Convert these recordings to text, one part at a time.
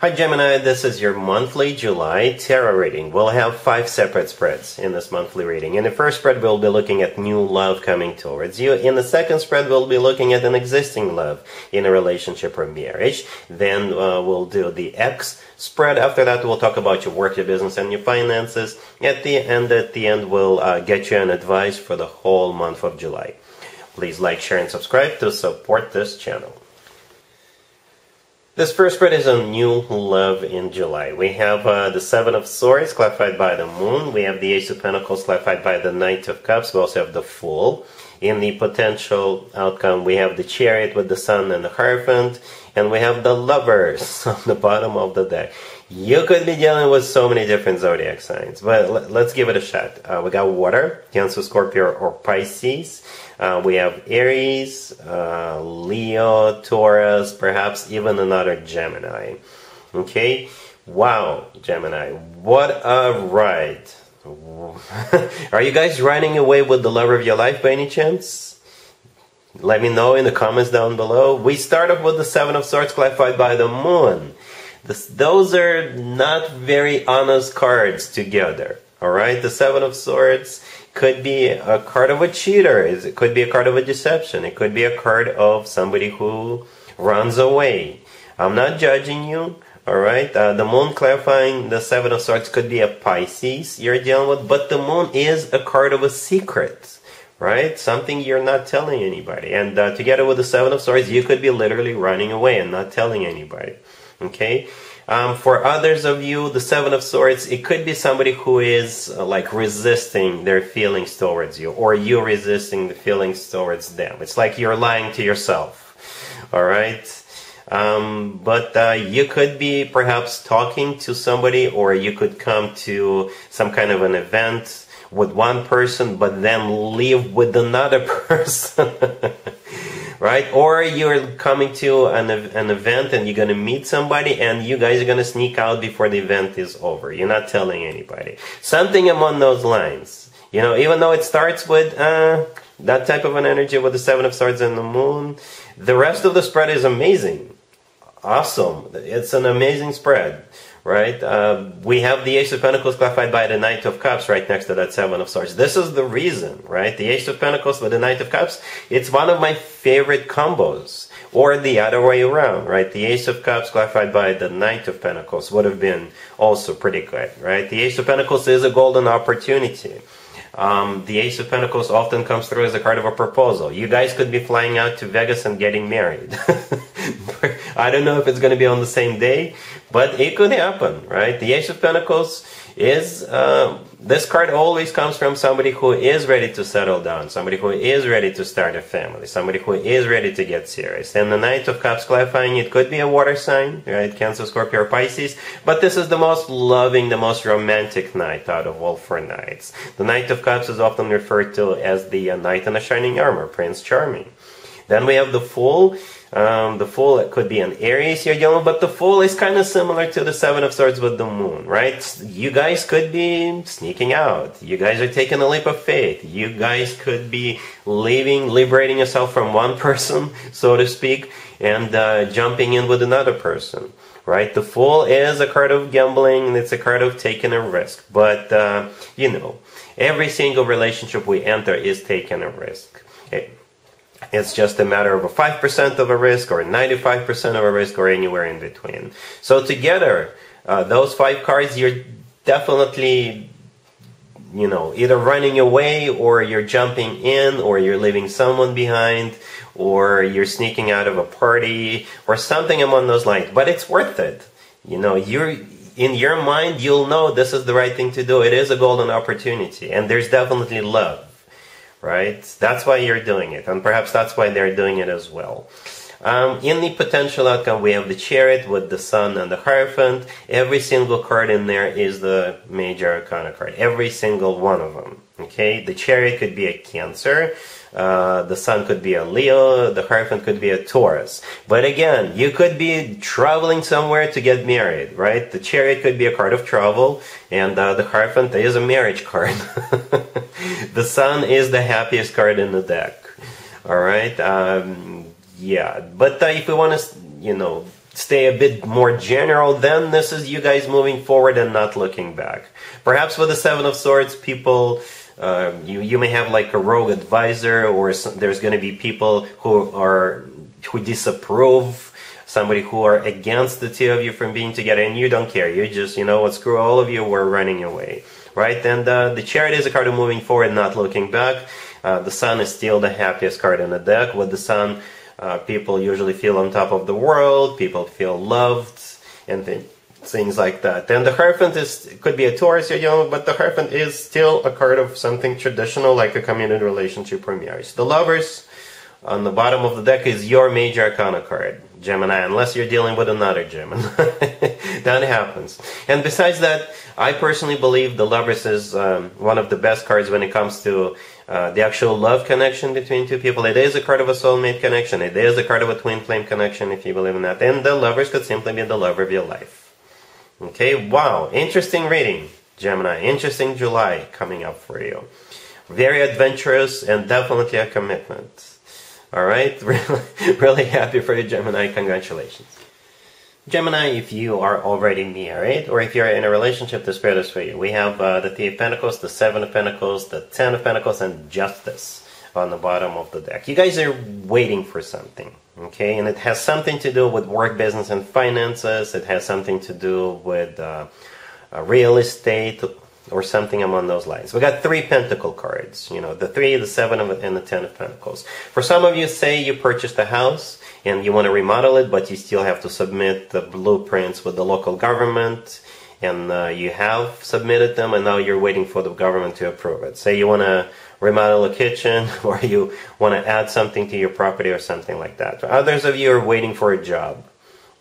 Hi Gemini, this is your monthly July tarot reading. We'll have 5 separate spreads in this monthly reading. In the first spread, we'll be looking at new love coming towards you. In the second spread, we'll be looking at an existing love in a relationship or marriage. Then we'll do the X spread. After that, we'll talk about your work, your business, and your finances. At the end, we'll get you an advice for the whole month of July. Please like, share, and subscribe to support this channel. This first spread is on new love in July. We have the Seven of Swords clarified by the Moon. We have the Ace of Pentacles clarified by the Knight of Cups. We also have the Fool. In the potential outcome, we have the Chariot with the Sun and the Hierophant. And we have the Lovers on the bottom of the deck. You could be dealing with so many different zodiac signs, but let's give it a shot. We got Water, Cancer, Scorpio, or Pisces. We have Aries, Leo, Taurus, perhaps even another Gemini. Okay? Wow, Gemini. What a ride. Are you guys running away with the lover of your life by any chance? Let me know in the comments down below. We start off with the Seven of Swords clarified by the Moon. Those are not very honest cards together. Alright? The Seven of Swords could be a card of a cheater. It could be a card of a deception. It could be a card of somebody who runs away. I'm not judging you. Alright? The Moon clarifying the Seven of Swords could be a Pisces you're dealing with. But the Moon is a card of a secret. Right? Something you're not telling anybody. And together with the Seven of Swords, you could be literally running away and not telling anybody. Okay? For others of you, the Seven of Swords, it could be somebody who is like resisting their feelings towards you, or you resisting the feelings towards them. It's like you're lying to yourself. Alright? But you could be perhaps talking to somebody, or you could come to some kind of an event with one person, but then leave with another person. Right? Or you're coming to an event and you're going to meet somebody and you guys are going to sneak out before the event is over. You're not telling anybody. Something among those lines. You know, even though it starts with that type of an energy with the Seven of Swords and the Moon, the rest of the spread is amazing. Awesome. It's an amazing spread. Right? We have the Ace of Pentacles clarified by the Knight of Cups right next to that Seven of Swords. This is the reason, right? The Ace of Pentacles with the Knight of Cups, it's one of my favorite combos. Or the other way around, right? The Ace of Cups clarified by the Knight of Pentacles would have been also pretty good, right? The Ace of Pentacles is a golden opportunity. The Ace of Pentacles often comes through as a card of a proposal. You guys could be flying out to Vegas and getting married. I don't know if it's going to be on the same day, but it could happen, right? The Ace of Pentacles is, this card always comes from somebody who is ready to settle down, somebody who is ready to start a family, somebody who is ready to get serious. And the Knight of Cups clarifying, it could be a water sign, right? Cancer, Scorpio, or Pisces, but this is the most loving, the most romantic knight out of all 4 knights. The Knight of Cups is often referred to as the knight in a shining armor, Prince Charming. Then we have the Fool. The Fool, it could be an Aries you're dealing with, but the Fool is kind of similar to the Seven of Swords with the Moon, right? You guys could be sneaking out. You guys are taking a leap of faith. You guys could be liberating yourself from one person, so to speak, and jumping in with another person, right? The Fool is a card of gambling. It's a card of taking a risk. But, you know, every single relationship we enter is taking a risk. It's just a matter of a 5% of a risk or 95% of a risk or anywhere in between. So together, those 5 cards, you're definitely, you know, either running away or you're jumping in or you're leaving someone behind or you're sneaking out of a party or something among those lines. But it's worth it. You know, in your mind, you'll know this is the right thing to do. It is a golden opportunity and there's definitely love. Right? That's why you're doing it. And perhaps that's why they're doing it as well. In the potential outcome, we have the Chariot with the Sun and the Hierophant. Every single card in there is the major arcana card. Every single one of them. Okay? The Chariot could be a Cancer. The Sun could be a Leo. The Hierophant could be a Taurus. But again, you could be traveling somewhere to get married, right? The Chariot could be a card of travel, and the Hierophant is a marriage card. The Sun is the happiest card in the deck. Alright? Yeah. But if we want to, you know, stay a bit more general, then this is you guys moving forward and not looking back. Perhaps with the Seven of Swords, people, you may have like a rogue advisor, or there's going to be people who disapprove, somebody who are against the two of you from being together, and you don't care. You just, you know what, screw all of you, we're running away, right? And the Chariot is a card of moving forward, not looking back. The Sun is still the happiest card in the deck. With the Sun, people usually feel on top of the world, people feel loved, and things like that. And the Hierophant could be a Taurus, but the Hierophant is still a card of something traditional, like a committed relationship or marriage. The Lovers on the bottom of the deck is your major arcana card, Gemini, unless you're dealing with another Gemini. That happens. And besides that, I personally believe the Lovers is one of the best cards when it comes to the actual love connection between two people. It is a card of a soulmate connection. It is a card of a twin flame connection, if you believe in that. And the Lovers could simply be the lover of your life. Okay, wow, interesting reading, Gemini. Interesting July coming up for you. Very adventurous and definitely a commitment. All right, really happy for you, Gemini. Congratulations. Gemini, if you are already married, or if you're in a relationship, the Spirit is for you. We have the Three of Pentacles, the Seven of Pentacles, the Ten of Pentacles, and Justice on the bottom of the deck. You guys are waiting for something, okay? And it has something to do with work, business, and finances. It has something to do with real estate, or something among those lines. We got three Pentacle cards, the 3, the 7, and the 10 of Pentacles. For some of you, say you purchased a house and you want to remodel it, but you still have to submit the blueprints with the local government, and you have submitted them, and now you're waiting for the government to approve it. Say you want to remodel a kitchen, or you want to add something to your property or something like that. Others of you are waiting for a job,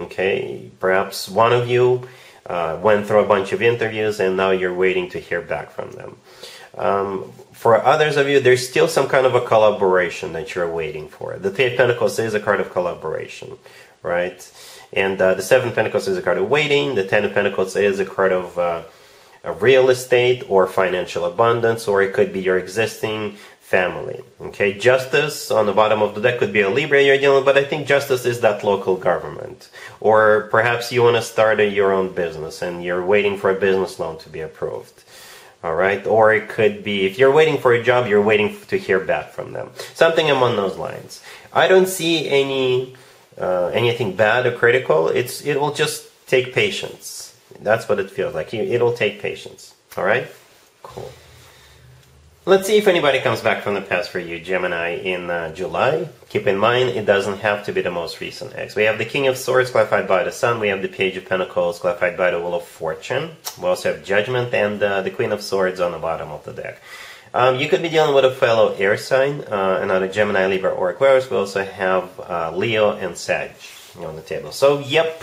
okay? Perhaps one of you went through a bunch of interviews and now you're waiting to hear back from them. For others of you, there's still some kind of a collaboration that you're waiting for. The Three of Pentacles is a card of collaboration, right? And the Seven of Pentacles is a card of waiting. The Ten of Pentacles is a card of real estate or financial abundance, or it could be your existing family. Okay, Justice on the bottom of the deck could be a Libra you're dealing with, but I think Justice is that local government. Or perhaps you want to start your own business and you're waiting for a business loan to be approved. All right, or it could be, if you're waiting for a job, you're waiting to hear back from them. Something among those lines. I don't see anything bad or critical. It will just take patience. That's what it feels like. It'll take patience. All right, cool. Let's see if anybody comes back from the past for you, Gemini, in July. Keep in mind, it doesn't have to be the most recent ex. We have the King of Swords clarified by the Sun. We have the Page of Pentacles clarified by the Wheel of Fortune. We also have Judgment and the Queen of Swords on the bottom of the deck. You could be dealing with a fellow air sign, another Gemini, Libra, or Aquarius. We also have Leo and Sag on the table. So, yep,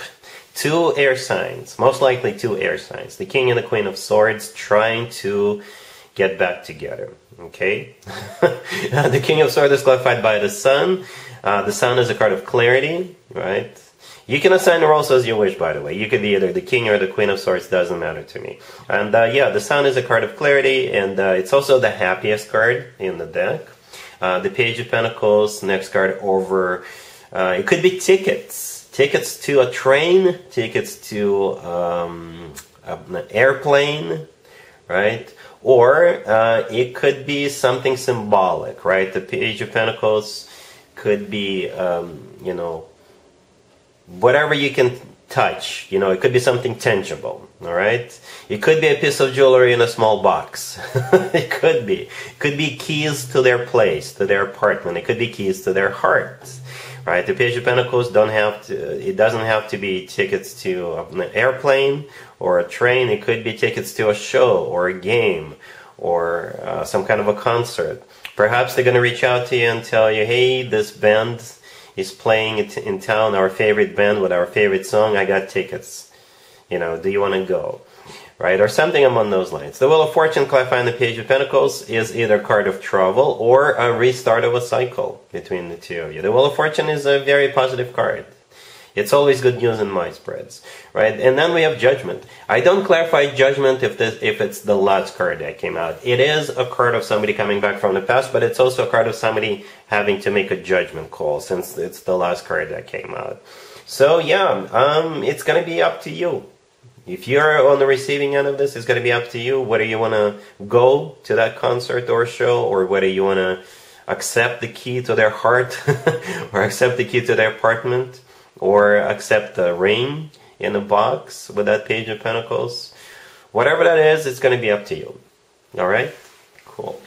2 air signs, most likely 2 air signs. The King and the Queen of Swords trying to get back together, okay? The King of Swords is clarified by the Sun. The Sun is a card of clarity, right? You can assign the roles as you wish, by the way. You could be either the King or the Queen of Swords, doesn't matter to me. And yeah, the Sun is a card of clarity, and it's also the happiest card in the deck. The Page of Pentacles, next card over, it could be tickets. Tickets to a train, tickets to an airplane, right? Or it could be something symbolic, right? The Page of Pentacles could be, whatever you can touch. It could be something tangible, all right? It could be a piece of jewelry in a small box. It could be. It could be keys to their place, to their apartment. It could be keys to their heart, right? The Page of Pentacles it doesn't have to be tickets to an airplane or a train. It could be tickets to a show or a game or some kind of a concert. Perhaps they're going to reach out to you and tell you, hey, this band is playing in town, our favorite band with our favorite song. I got tickets. Do you want to go? Right? Or something among those lines. The Wheel of Fortune clarifying the Page of Pentacles is either a card of travel or a restart of a cycle between the two of you. The Wheel of Fortune is a very positive card. It's always good news in my spreads, right? And then we have Judgment. I don't clarify Judgment if it's the last card that came out. It is a card of somebody coming back from the past, but it's also a card of somebody having to make a judgment call since it's the last card that came out. So yeah, it's gonna be up to you. If you're on the receiving end of this, it's gonna be up to you whether you wanna go to that concert or show, or whether you wanna accept the key to their heart, or accept the key to their apartment, or accept the ring in a box with that Page of Pentacles. Whatever that is, it's gonna be up to you. All right, cool.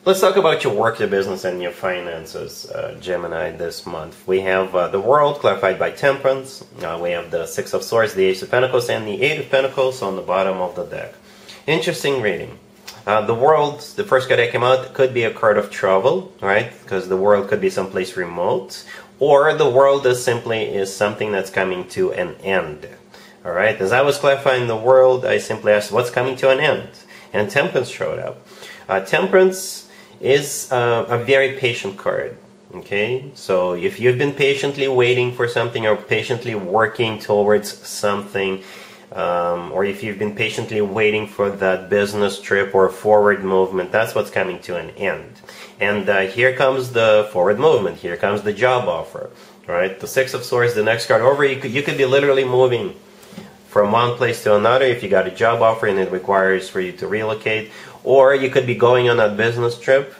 Let's talk about your work, your business, and your finances, Gemini, this month. We have the World, clarified by Temperance. We have the Six of Swords, the Ace of Pentacles, and the Eight of Pentacles on the bottom of the deck. Interesting reading. The World, the first card that came out, could be a card of travel, right? Because the World could be someplace remote. Or the World is simply something that's coming to an end. All right? As I was clarifying the World, I simply asked, what's coming to an end? And Temperance showed up. Temperance is a very patient card. Okay, so if you've been patiently waiting for something, or patiently working towards something, or if you've been patiently waiting for that business trip or forward movement, that's what's coming to an end. And here comes the forward movement. Here comes the job offer. Right, the Six of Swords, the next card over. You could be literally moving from one place to another if you got a job offer and it requires for you to relocate. Or you could be going on a business trip,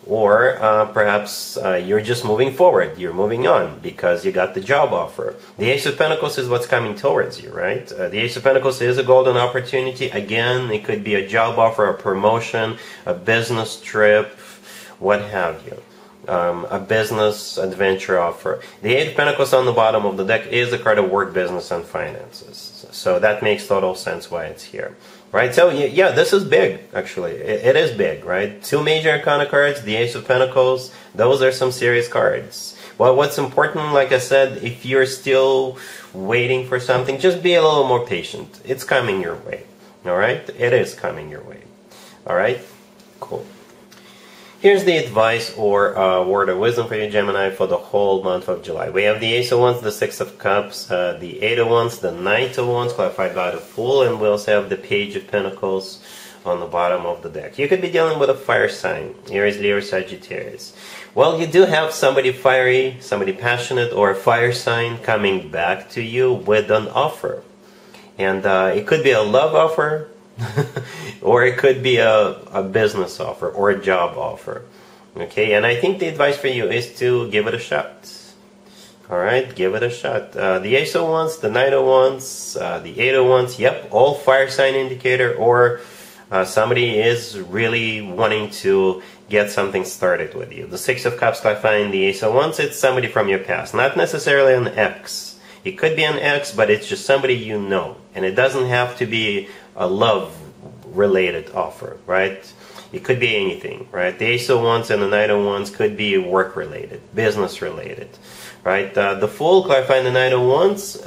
or perhaps you're just moving forward, you're moving on because you got the job offer. The Ace of Pentacles is what's coming towards you, right? The Ace of Pentacles is a golden opportunity. Again, it could be a job offer, a promotion, a business trip, what have you. A business adventure offer. The Eight of Pentacles on the bottom of the deck is a card of work, business, and finances. So that makes total sense why it's here. Right, so yeah, this is big, actually. It is big, right? Two major arcana cards, the Ace of Pentacles, those are some serious cards. Well, what's important, like I said, if you're still waiting for something, just be a little more patient. It's coming your way, all right? It is coming your way, all right? Cool. Here's the advice or word of wisdom for you, Gemini, for the whole month of July. We have the Ace of Wands, the Six of Cups, the Eight of Wands, the Knight of Wands, clarified by the Fool, and we also have the Page of Pentacles on the bottom of the deck. You could be dealing with a fire sign, Aries, Leo, Sagittarius. Well, you do have somebody fiery, somebody passionate, or a fire sign coming back to you with an offer. And it could be a love offer, or it could be a business offer or a job offer. Okay, and I think the advice for you is to give it a shot. Alright, give it a shot. The Ace of Wands, the Knight of Wands, the Eight of Wands, yep, all fire sign indicator, or somebody is really wanting to get something started with you. The Six of Cups, I find the Ace of Wands, it's somebody from your past, not necessarily an ex. It could be an ex, but it's just somebody you know. And it doesn't have to be a love-related offer, right? It could be anything, right? The Ace of Wands and the Knight of Wands could be work-related, business-related, right? The Fool, clarifying the Knight of Wands,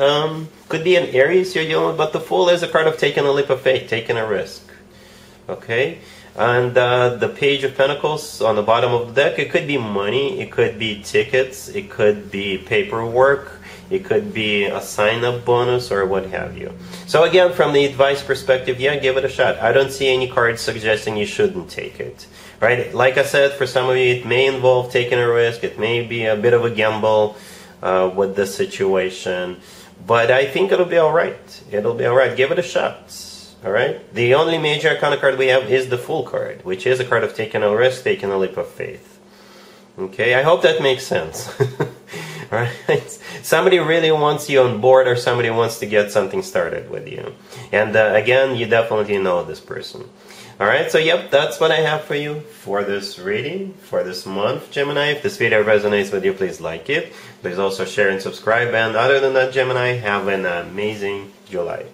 could be an Aries you're dealing with, but the Fool is a card of taking a leap of faith, taking a risk, okay? And the Page of Pentacles on the bottom of the deck, it could be money, it could be tickets, it could be paperwork, it could be a sign-up bonus, or what have you. So again, from the advice perspective, yeah, give it a shot. I don't see any cards suggesting you shouldn't take it. Right? Like I said, for some of you, it may involve taking a risk. It may be a bit of a gamble with the situation. But I think it'll be all right. It'll be all right. Give it a shot. All right? The only major arcana card we have is the Fool card, which is a card of taking a risk, taking a leap of faith. Okay? I hope that makes sense. Right? Somebody really wants you on board, or somebody wants to get something started with you. And again, you definitely know this person. Alright, so yep, that's what I have for you for this reading, for this month, Gemini. If this video resonates with you, please like it. Please also share and subscribe. And other than that, Gemini, have an amazing July.